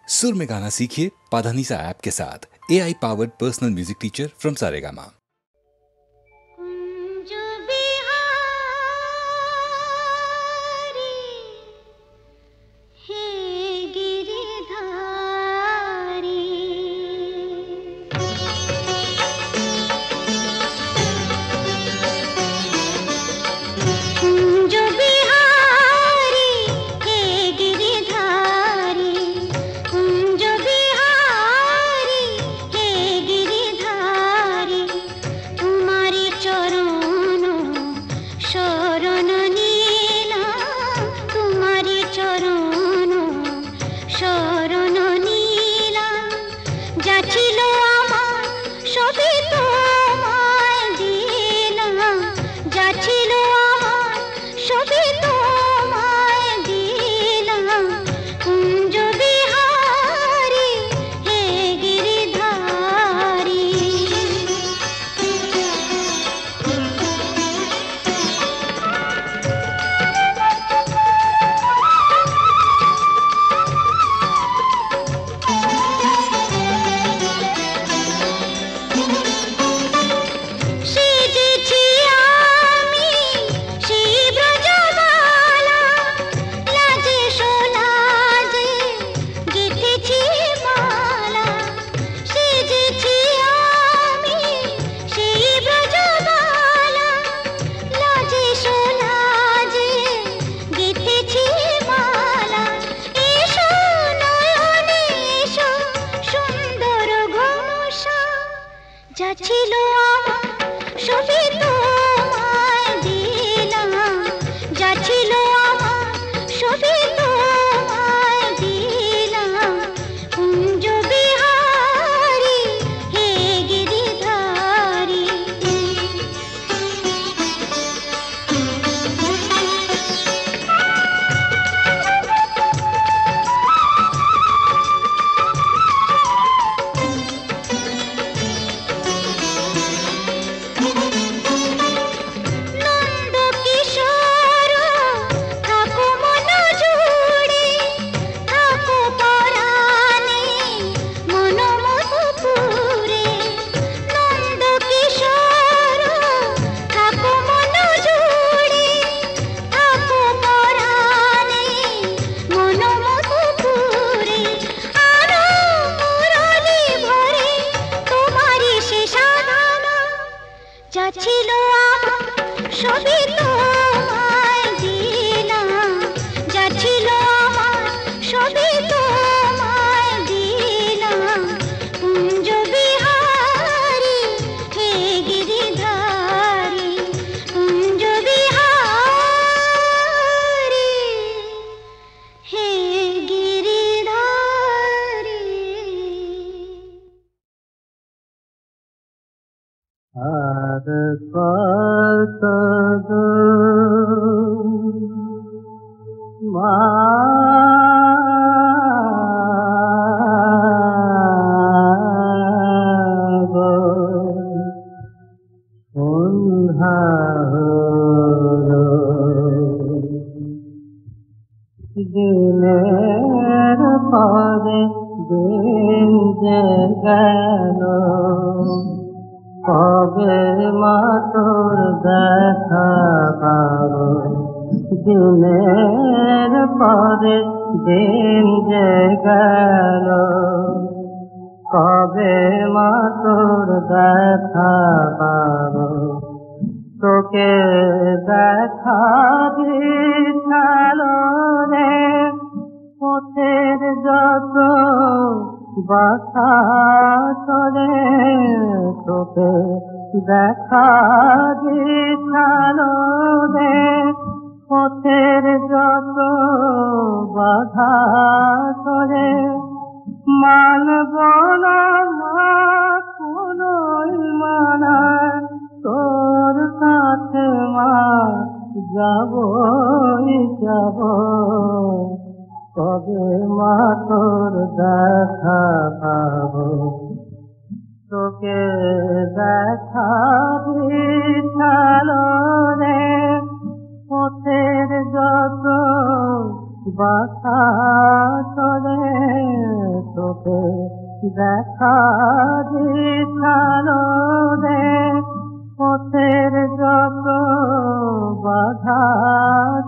सुर में गाना सीखिए पाधानीसा ऐप के साथ। AI powered personal music teacher from Saregama. বাসা চলে দেখা দিশালো দে পথের যত বাধা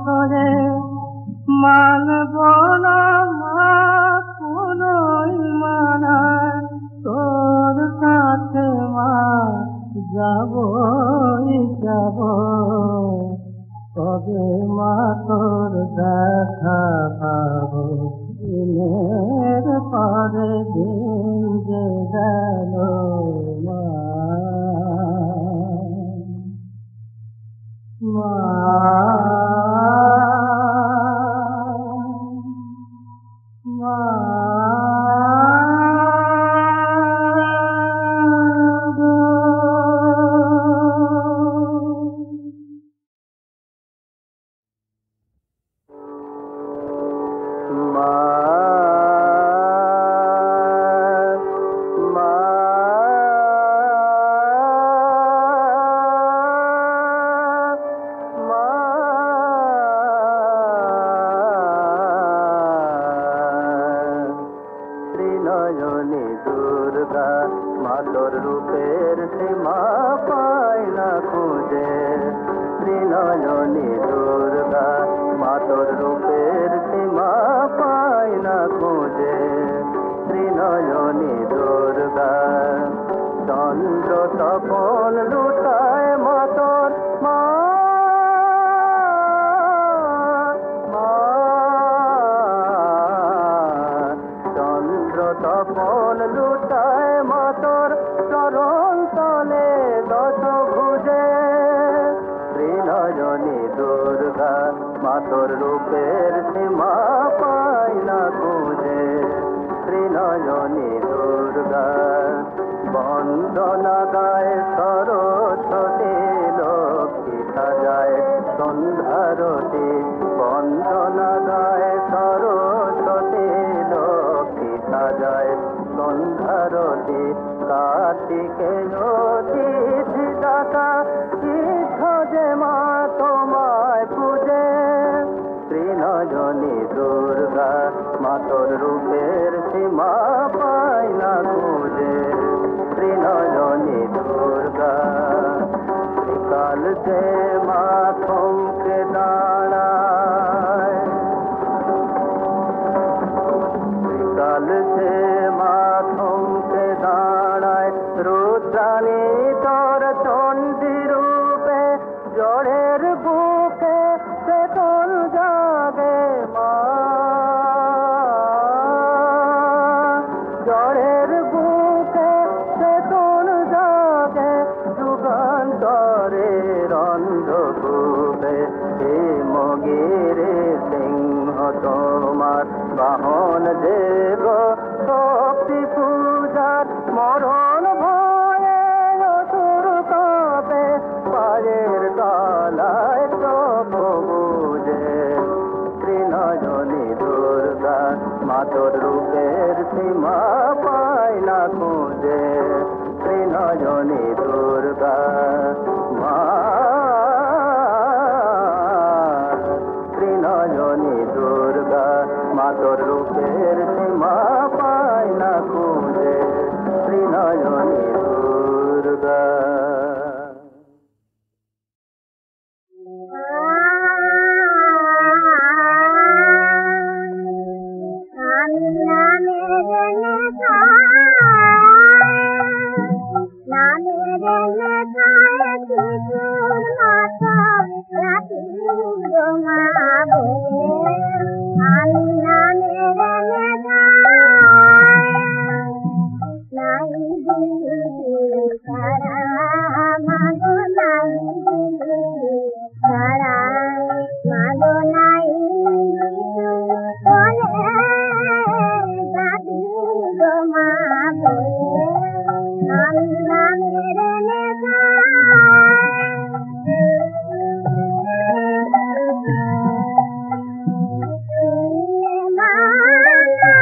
করে মানব না মা কোনোই মানা তোর কাছে মা যাবই যাব কবে মা তোর দেখা পাবো দিনের পরে দিন যে গেল মা নয়নে দুর্গা মাতর রূপের সীমা পায় না খুঁজে ত্রিনয়নে দুর্গা মাতর রূপের সীমা পায় না খুঁজে ত্রিনয়নে দুর্গা চন্দ্র তপন লুটায় মাতর মা তপন লুটায় মাতর চরণ তলে দশ ভুজে ত্রিনয়নী দুর্গা মাতর রূপের সীমা পায় না খুঁজে ত্রিনয়নী দুর্গা বন্দনা গায় সরস্বতী লক্ষ্মী সাজায় সন্ধ্যারতি বন্দনা গায় সরস্বতী লক্ষ্মী সাজায় সন্ধ্যারতি কার্তিকে অতিথি দাতা যে মা তোমায় পূজে ত্রিনয়নী দুর্গা মাতর রূপের সীমা পায় না খুঁজে ত্রিনয়নী দুর্গা কাল যে মা থমকে দাঁড়ায় কাল যে মা থমকে দাঁড়ায় রুদ্রাণী তোর চণ্ডী রূপে জড়ের বুকে চেতন জাগে মা জড়ের বুকে চেতন জাগে যুগান্তরে রন্ধকূপে হে মগিরে সিংহ তোমার বাহন দেব শক্তি পূজার মরণ ভয়ে অসুর কাঁপে পায়ের তলায় বুঝে ত্রিনয়নী দুর্গা মাতর রূপের সীমা পায় না খুঁজে ত্রিনয়নী দুর্গা মা ত্রিনয়নী দুর্গা মাতর রূপের সীমা পায় না খুঁজে ত্রিনয়নী দুর্গা Ma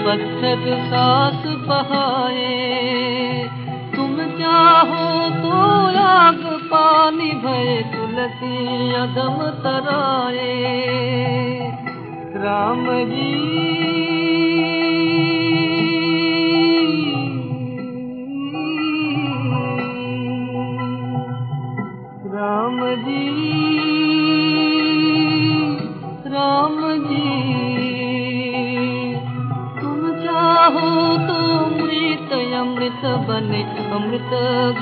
पत्थर सांस बहाए, तुम चाहो तो आग पानी भय तुलसी अदम तराए। राम जी राम जी राम जी, चाहो तो मृत अमृत बने अमृत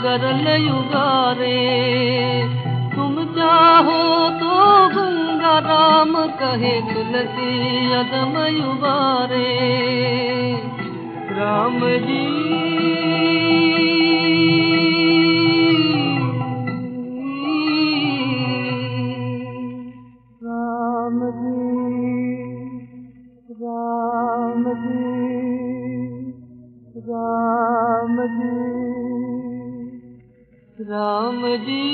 गरल युगारे। तुम चाहो तो गंगा राम कहे तुलसी अदम युगारे। राम जी राम जी राम जी राम जी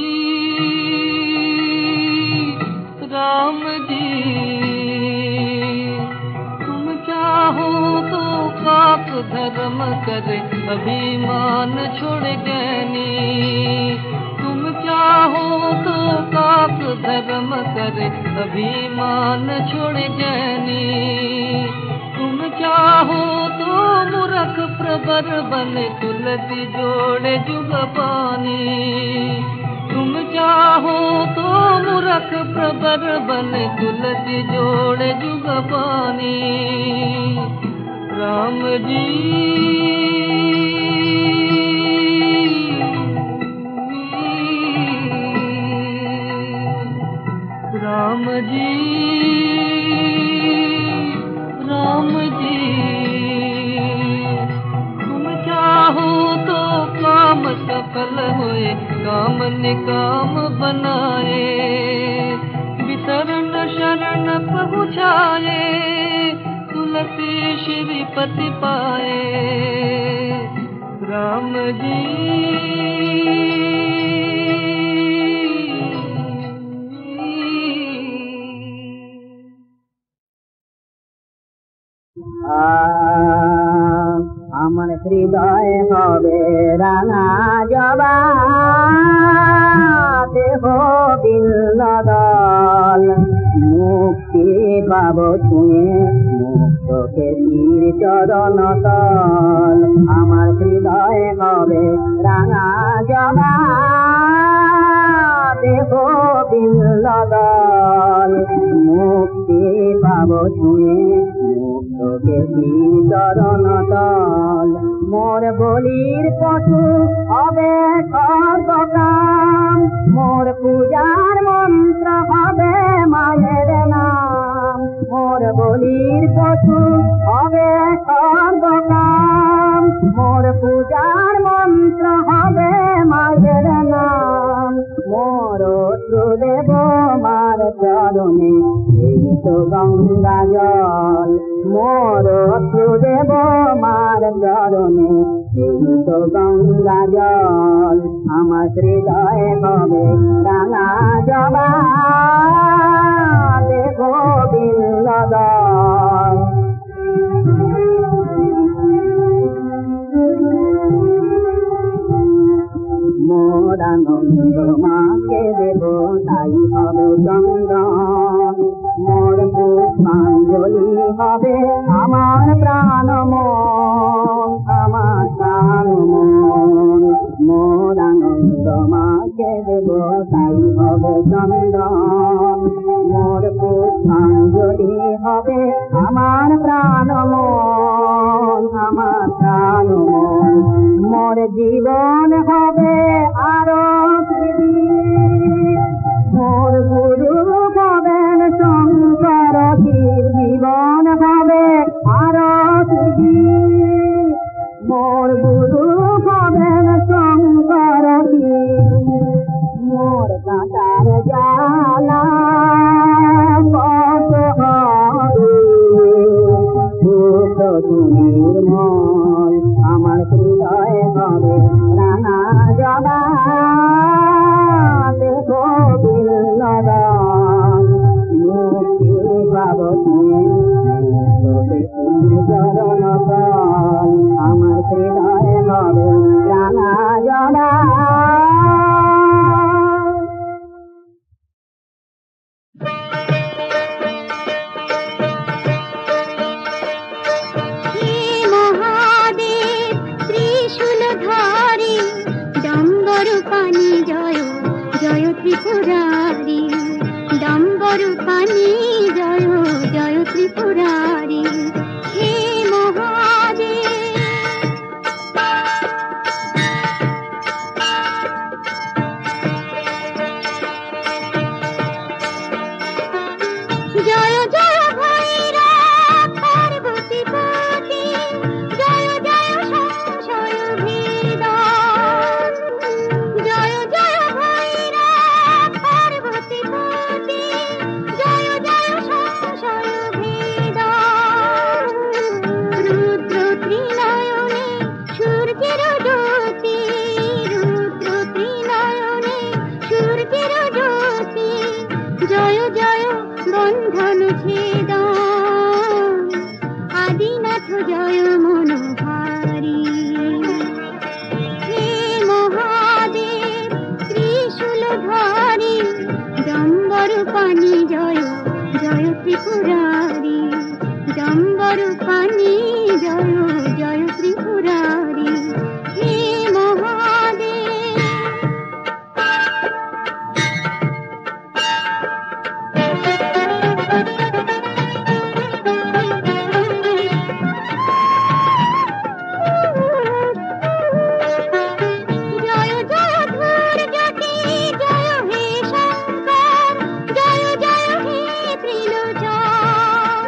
राम जी, तुम चाहो तो पाप धर्म करे अभिमान छोड़ ज्ञानी। तुम चाहो तो पाप धर्म करे अभिमान छोड़ ज्ञानी। तुम चाहो तो मूर्ख प्रबर बने तुलसी जोड़े जुग पानी। तुम चाहो तो मूर्ख प्रबर बने तुलसी जोड़े जुग पानी। राम जी राम जी राम जी, तुम चाहो तो काम सफल होए काम निकाम बनाए। विशरण शरण पहुँचाए तुलसी श्रीपति पाए। राम जी আমার হৃদয় হবে রাঙা জবা, দেহ বিল্লদল মুক্তি পাব ছুঁয়ে মুক্তকে শির চরণ তল। আমার হৃদয় হবে রাঙা জবা, দেহ বিল্লদল মুক্তি পাব ছুঁয়ে মুক্তকে শির চরণ তল। মোর বলির পশু হবে সর্বকাম, মোর পূজার মন্ত্র হবে মায়ের নাম। মোর বলির পশু হবে সর্বকাম, মোর পূজার মন্ত্র হবে মায়ের নাম। মোর দেব মার চরণে তো গঙ্গা জল মোর দেব মার চরণে তো গঙ্গা জল আমার হৃদয়ে হবে রাঙা জবা দেখো বিল্লদল মোর আনন্দ মাকে দেব তাই হবে চন্দন মোর পুষ্পাঞ্জলি হবে আমার প্রাণ মন আমার প্রাণ মন মোর আনন্দ মাকে দেব তাই হবে চন্দন মোর পুষ্পাঞ্জলি হবে আমার প্রাণ মন আমার প্রাণ মন মোর জীবন হবে আরো মোর গুরু হবেন শঙ্কর জীবন হবে আরো মোর গুরু হবেন শঙ্কর মোর কাটার জালা কত হবে তুমির মন আমার হৃদয়ে হবে রাঙা জবা দেখো বিল্লদল মুক্তি পাবনে চরণ ফল আমার হৃদয়ে হবে রাঙা জবা ত্রিপুরারি ডাম্বরু পানি জয় জয় ত্রিপুরারি হে মহাদেব জয় জয় ভৈরব পার্বতী পতি জয় জয় সংশয় ভেদন জয় জয় ভৈরব পার্বতী পতি জয় জয় সংশয় ভেদন রুদ্র ত্রিনয়নে সূর্যের জ্যোতি রুদ্র ত্রিনয়নে সূর্যের জ্যোতি জয় জয় বন্ধন ছেদন আদিনাথ জয় মনোহারি হে মহাদেব ত্রিশূলধারী ডম্বর পানি জয় জয় ত্রিপুরারি ডম্বর পানি জয় জয় ত্রিপুরারি হে মহাদেব জয় জয় ধূর্জটি জয় হে শঙ্কর জয় জয় হে ত্রিলোচন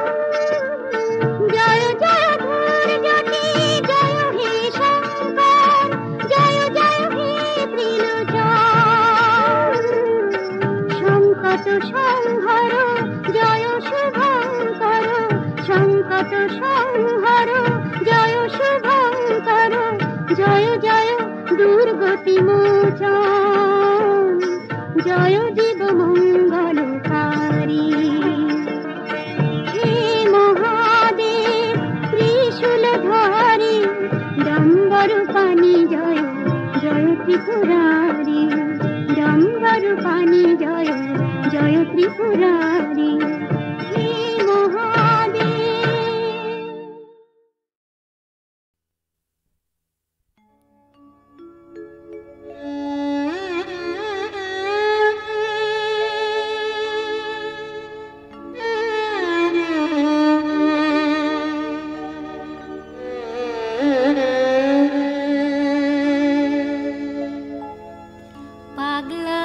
জয় জয় ধূর্জটি জয় হে শঙ্কর জয় জয় হে ত্রিলোচন সংকট সংহার জয় শুভঙ্কর সংকট সংহার জয় শুভঙ্কর জয় জয় দুর্গতি মোচন জয় জীব মঙ্গলকারী হে মহাদেব ত্রিশূলধারী ডম্বর পানি জয় জয় ত্রিপুরারি ডম্বর পানি জয় জয় ত্রিপুরারি হে মহাদেব পাগলা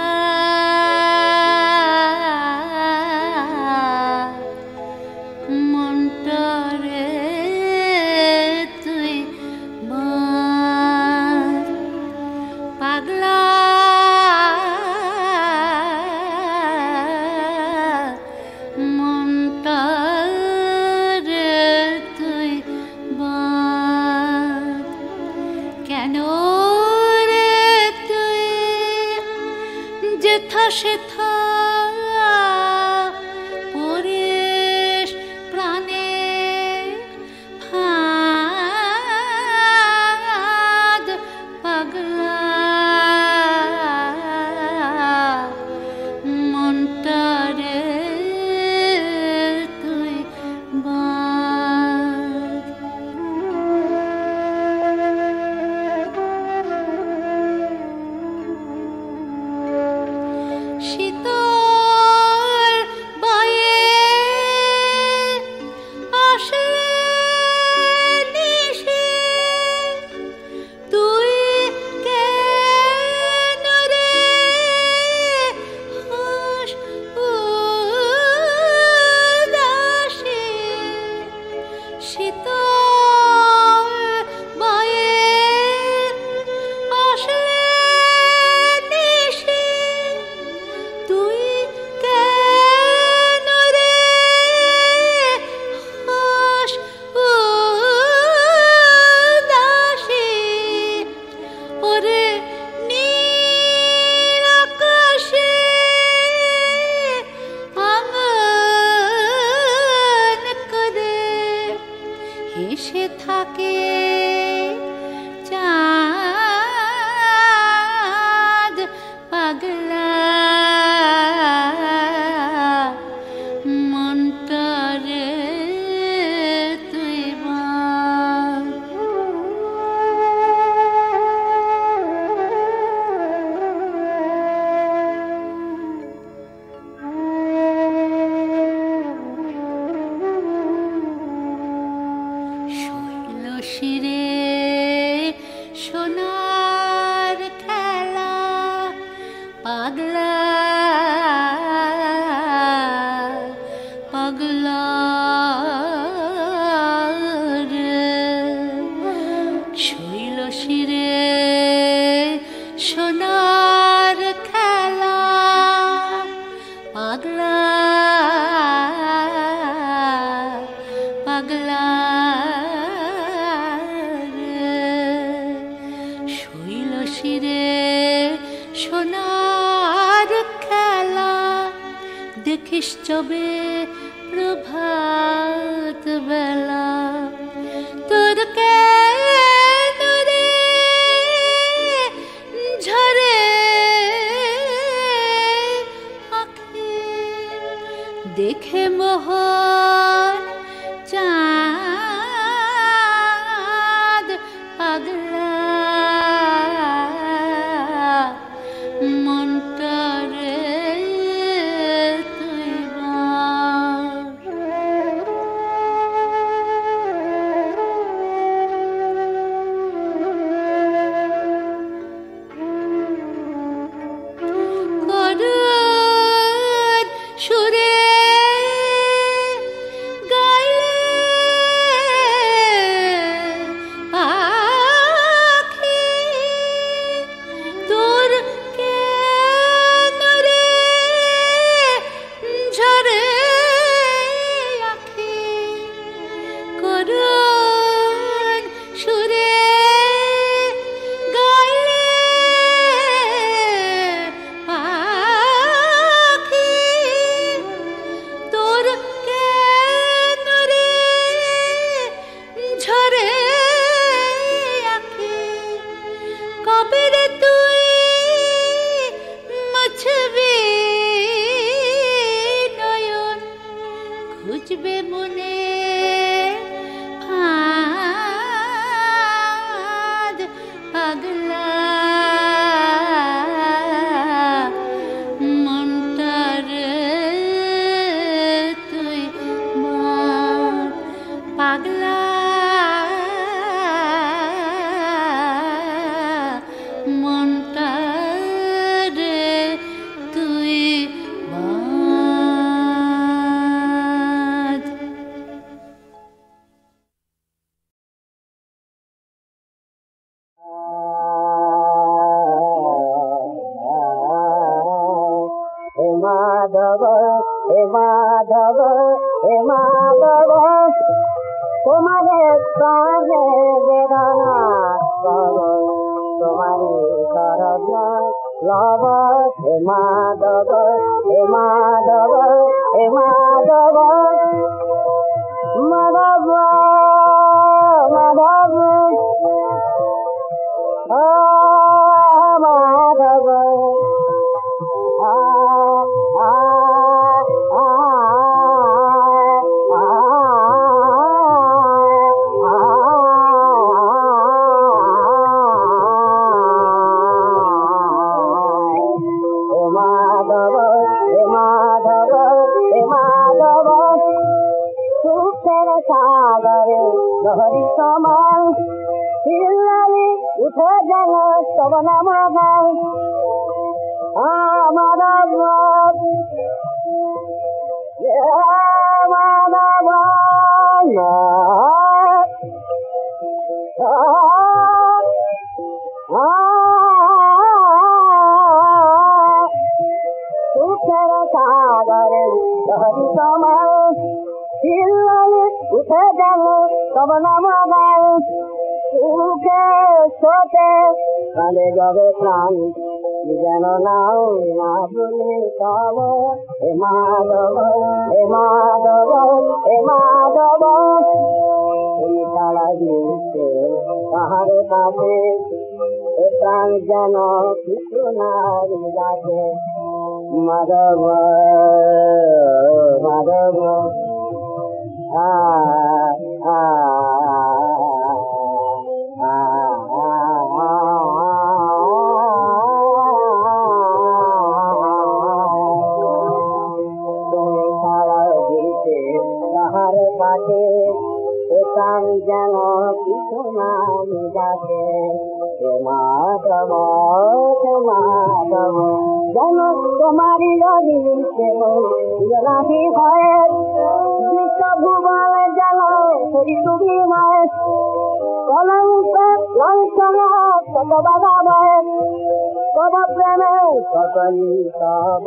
থাকে চাঁদ পাগলা মনটারে তুই শিরে সোনার খেলা পাগলা পাগলা রে শৈল শিরে সোনার খেলা পাগলা পাগলা শিরে সোনার খেলা দেখিস চবে প্রভাত বেলা তোর কেন রে ঝরে আঁখি দেখে মোহন চাঁদ পাগলা মনটারে তুই করুণ সুরে গাইলে পাখি তোর কেন রে ঝরে আঁখি করুণ সুরে গাইলে পাখি তোর কেন রে ঝরে আঁখি কবে রে তুই মুছবি নয়ন খুঁজবে মনে ফাঁদ পাগলা মনটারে তুই পাগলা মনটারে তুই মাধব হে মাধব হে মাধব তোমারে প্রাণে বেদনা কর তোমারি করব লব হে মাধব হে মাধব হে মাধব মাধব মাধব মাধব লহরি সমান চিল্লালি উঠে যেন তব নাম গাই মাধব মাধব সুখের সাগরে লহরি সমান চিল্লালি উঠে যেন তব নাম গাই সুখে ছোটে কাঁদে যাবে প্রাণ যেন নাও না ভুলি তব হে মাধব হে মাধব হে মাধব তুমি তারা দিয়ে কাছে প্রাণ যেন কিছু নারী রাখে মাধব মাধব আ আ প্রাণ যেন কিছু নারী রাখে মাধব মাধব যেন তোমারই রাখি হয় বিশ্বভুবন যেন তুমি মায় কলঙ্ক লঙ্ঘন কত বাধা ভয় কত প্রেমে সকলি সব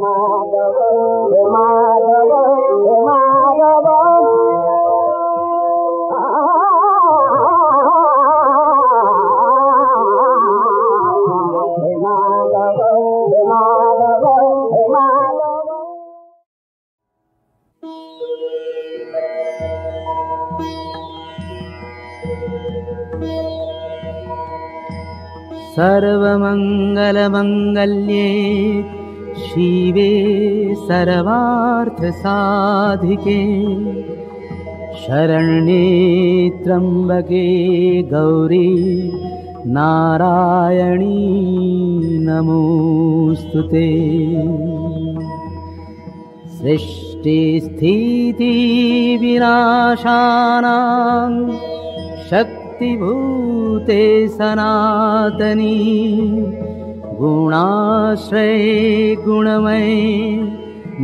মাধব মাধব মাধব सर्वमङ्गलमङ्गल्ये शिवे सर्वार्थसाधिके शरण्ये त्र्यम्बके गौरी नारायणी नमोऽस्तुते सृष्टिस्थितिविनाशानां शक्तिभूते सनातनी गुणाश्रये गुणमये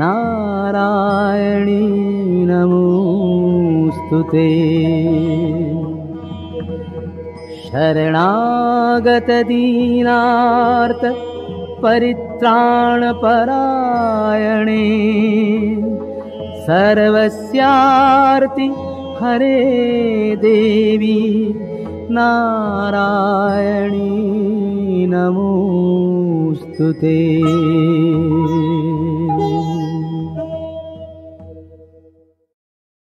नारायणी नमोऽस्तुते शरणागतदीनार्त परित्राणपरायणे सर्वस्यार्ति हरे देवी नारायणी नमोऽस्तुते।